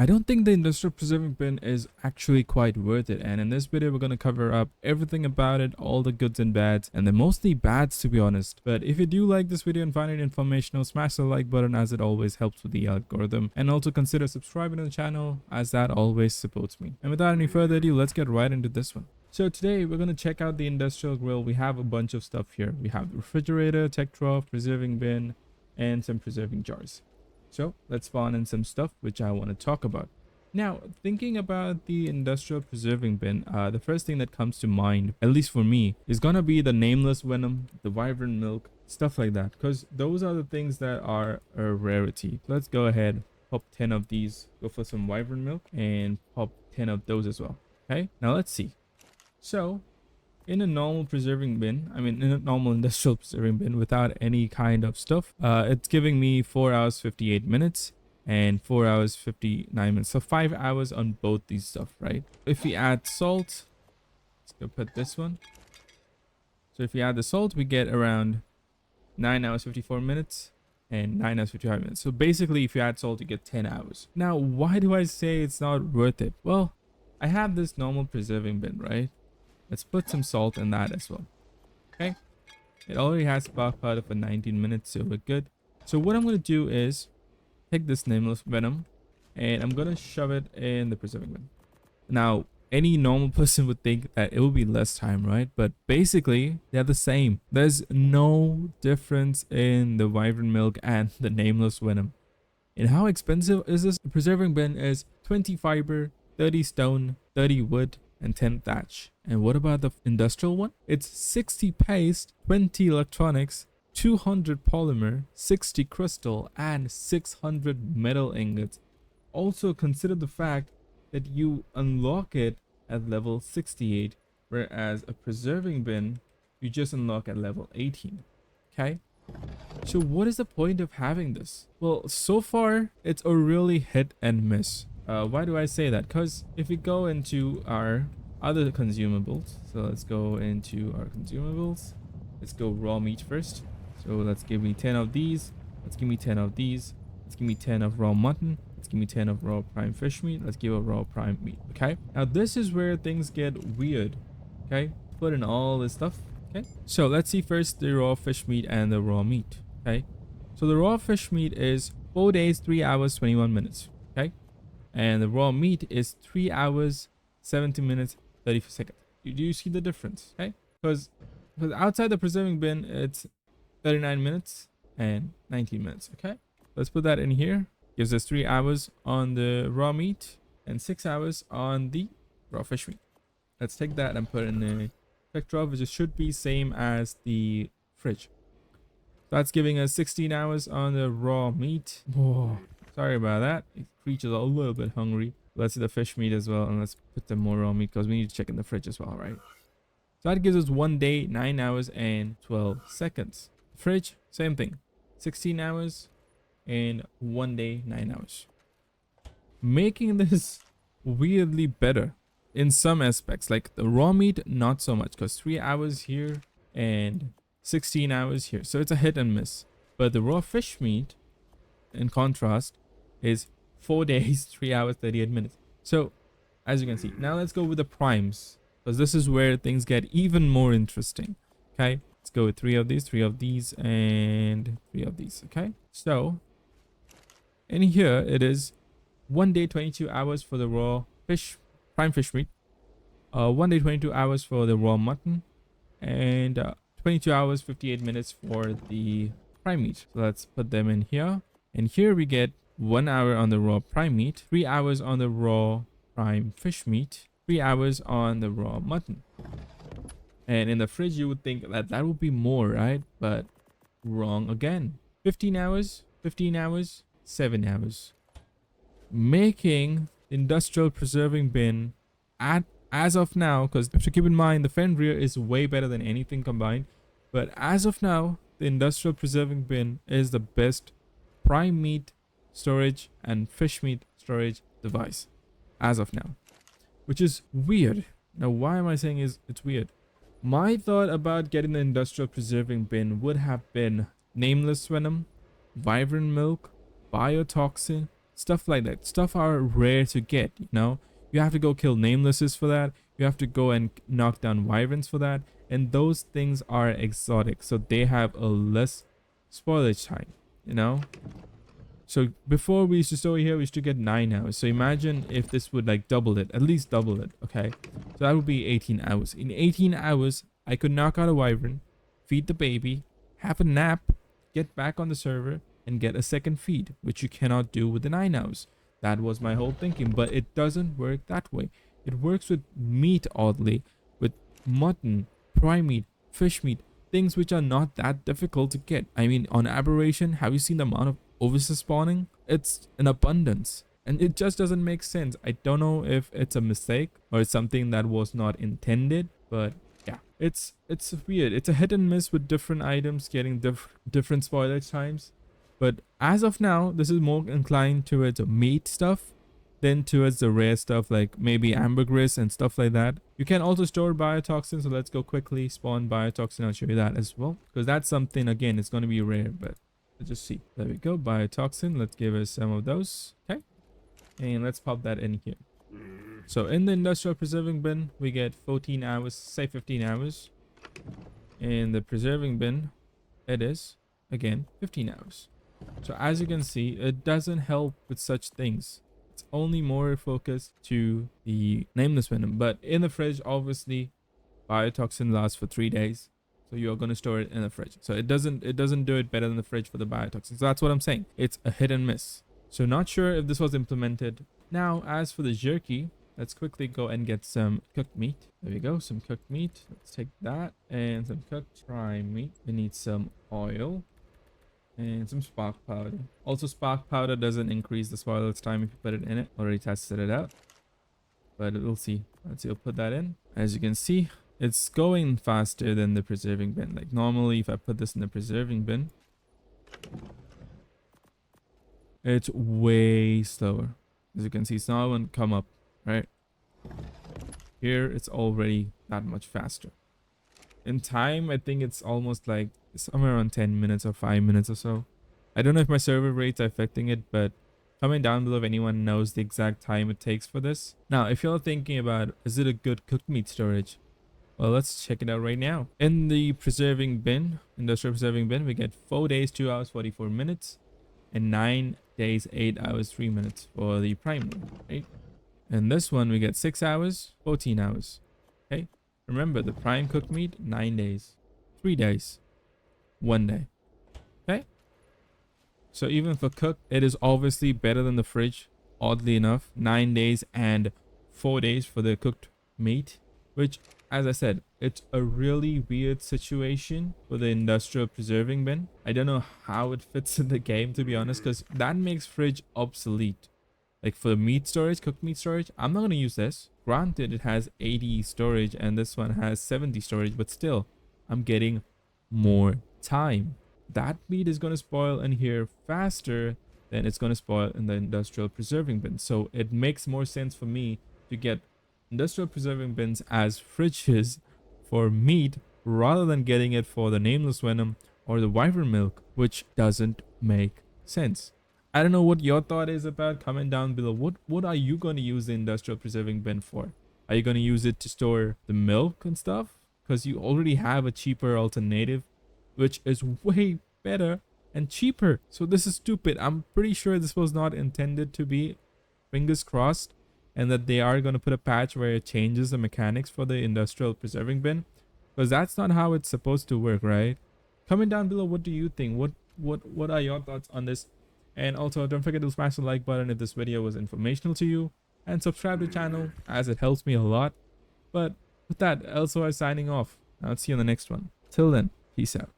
I don't think the industrial preserving bin is actually quite worth it. And in this video, we're going to cover up everything about it, all the goods and bads, and they're mostly bads to be honest. But if you do like this video and find it informational, smash the like button as it always helps with the algorithm. And also consider subscribing to the channel as that always supports me. And without any further ado, let's get right into this one. So today we're going to check out the industrial grill. We have a bunch of stuff here. We have the refrigerator, tech trough, preserving bin, and some preserving jars. So let's spawn in some stuff which I want to talk about. Now, thinking about the industrial preserving bin, the first thing that comes to mind, at least for me, is gonna be the nameless venom, the vibrant milk, stuff like that, because those are the things that are a rarity. So let's go ahead, pop 10 of these, go for some vibrant milk, and pop 10 of those as well. Okay, now let's see. So in a normal preserving bin, in a normal industrial preserving bin without any kind of stuff, it's giving me 4 hours 58 minutes and 4 hours 59 minutes, so 5 hours on both these stuff, right? If we add salt, let's go put this one. So if we add the salt, we get around 9 hours 54 minutes and 9 hours 55 minutes. So basically, if you add salt, you get 10 hours. Now, why do I say it's not worth it? Well, I have this normal preserving bin, right? Let's put some salt in that as well. Okay, it already has spark part of a 19 minutes, so we're good. So what I'm going to do is take this nameless venom and I'm going to shove it in the preserving bin. Now, any normal person would think that it will be less time, right? But basically, they're the same. There's no difference in the vibrant milk and the nameless venom. And how expensive is this? The preserving bin is 20 fiber, 30 stone, 30 wood, and 10 thatch. And what about the industrial one? It's 60 paste, 20 electronics, 200 polymer, 60 crystal, and 600 metal ingots. Also consider the fact that you unlock it at level 68, whereas a preserving bin you just unlock at level 18. Okay, so what is the point of having this? Well, so far it's a really hit and miss. Why do I say that? Because if we go into our other consumables, so let's go into our consumables. Let's go raw meat first. So let's give me 10 of these. Let's give me 10 of these. Let's give me 10 of raw mutton. Let's give me 10 of raw prime fish meat. Let's give a raw prime meat. Okay, now this is where things get weird. Okay, put in all this stuff. Okay, so let's see first the raw fish meat and the raw meat. Okay, so the raw fish meat is 4 days 3 hours 21 minutes. Okay, and the raw meat is 3 hours 70 minutes 30 seconds. Do you see the difference? Okay, because outside the preserving bin it's 39 minutes and 19 minutes. Okay, let's put that in here. Gives us 3 hours on the raw meat and 6 hours on the raw fish meat. Let's take that and put it in the tech trough, which should be same as the fridge. That's giving us 16 hours on the raw meat. Whoa, sorry about that. The creatures are a little bit hungry. Let's see the fish meat as well, and let's put some more raw meat because we need to check in the fridge as well, right? So that gives us 1 day 9 hours and 12 seconds. Fridge, same thing, 16 hours and 1 day 9 hours, making this weirdly better in some aspects. Like the raw meat, not so much, because 3 hours here and 16 hours here, so it's a hit and miss. But the raw fish meat, in contrast, is 4 days 3 hours 38 minutes. So as you can see, now let's go with the primes, because this is where things get even more interesting. Okay, let's go with 3 of these, 3 of these, and 3 of these. Okay, so in here it is 1 day 22 hours for the raw fish, prime fish meat, 1 day 22 hours for the raw mutton, and 22 hours 58 minutes for the prime meat. So let's put them in here, and here we get 1 hour on the raw prime meat, 3 hours on the raw prime fish meat, 3 hours on the raw mutton. And in the fridge you would think that that would be more, right? But wrong again. 15 hours, 15 hours, 7 hours, making industrial preserving bin as of now, because you have to keep in mind the Fenrir is way better than anything combined, but as of now the industrial preserving bin is the best prime meat storage and fish meat storage device as of now, which is weird. Now why am I saying it's weird? My thought about getting the industrial preserving bin would have been nameless venom, vibrant milk, biotoxin, stuff like that. Stuff are rare to get, you know. You have to go kill namelesses for that. You have to go and knock down wyverns for that. And those things are exotic, so they have a less spoilage time, you know. So before we used to store here, we used to get 9 hours. So imagine if this would like double it, at least double it, okay? So that would be 18 hours. In 18 hours, I could knock out a wyvern, feed the baby, have a nap, get back on the server, and get a second feed, which you cannot do with the 9 hours. That was my whole thinking, but it doesn't work that way. It works with meat, oddly, with mutton, prime meat, fish meat, things which are not that difficult to get. I mean, on Aberration, have you seen the amount of overseas spawning? It's an abundance, and it just doesn't make sense. I don't know if it's a mistake or it's something that was not intended, but yeah, it's weird. It's a hit and miss with different items getting different spoilage times. But as of now, this is more inclined towards meat stuff than towards the rare stuff like maybe ambergris and stuff like that. You can also store biotoxin, so let's go quickly spawn biotoxin. I'll show you that as well, because that's something, again, it's going to be rare, but let's just see. There we go, biotoxin. Let's give us some of those. Okay, and let's pop that in here. So in the industrial preserving bin, we get 14 hours, say 15 hours. In the preserving bin, it is again 15 hours. So as you can see, it doesn't help with such things. It's only more focused to the nameless venom. But in the fridge, obviously, biotoxin lasts for 3 days. So you're going to store it in the fridge. So it doesn't do it better than the fridge for the biotoxin. So that's what I'm saying. It's a hit and miss. So not sure if this was implemented. Now, as for the jerky, let's quickly go and get some cooked meat. There we go, some cooked meat. Let's take that and some cooked prime meat. We need some oil and some spark powder. Also, spark powder doesn't increase the spoilage time if you put it in it. Already tested it out, but we'll see. Let's see, we'll put that in. As you can see, it's going faster than the preserving bin. Like normally, if I put this in the preserving bin, it's way slower. As you can see, it's not going to come up, right? Here, it's already that much faster. In time, I think it's almost like somewhere around 10 minutes or 5 minutes or so. I don't know if my server rates are affecting it, but comment down below if anyone knows the exact time it takes for this. Now, if you're thinking about, is it a good cooked meat storage? Well, let's check it out right now. In the preserving bin, industrial preserving bin, we get 4 days, 2 hours, 44 minutes, and 9 days, 8 hours, 3 minutes for the prime one, right? And this one, we get 6 hours, 14 hours. Okay. Remember, the prime cooked meat, 9 days, 3 days, 1 day. Okay. So even for cooked, it is obviously better than the fridge. Oddly enough, 9 days and 4 days for the cooked meat, which, as I said, it's a really weird situation for the industrial preserving bin. I don't know how it fits in the game, to be honest, because that makes fridge obsolete. Like for the meat storage, cooked meat storage, I'm not going to use this. Granted, it has 80 storage and this one has 70 storage, but still, I'm getting more time. That meat is going to spoil in here faster than it's going to spoil in the industrial preserving bin. So it makes more sense for me to get industrial preserving bins as fridges for meat rather than getting it for the nameless venom or the wyvern milk, which doesn't make sense. I don't know what your thought is about. Comment down below. What are you going to use the industrial preserving bin for? Are you going to use it to store the milk and stuff? Because you already have a cheaper alternative, which is way better and cheaper. So this is stupid. I'm pretty sure this was not intended to be. Fingers crossed. And that they are going to put a patch where it changes the mechanics for the industrial preserving bin. Because that's not how it's supposed to work, right? Comment down below. What do you think? What are your thoughts on this? And also, don't forget to smash the like button if this video was informational to you, and subscribe to the channel as it helps me a lot. But with that, also I'm signing off. I'll see you on the next one. Till then, peace out.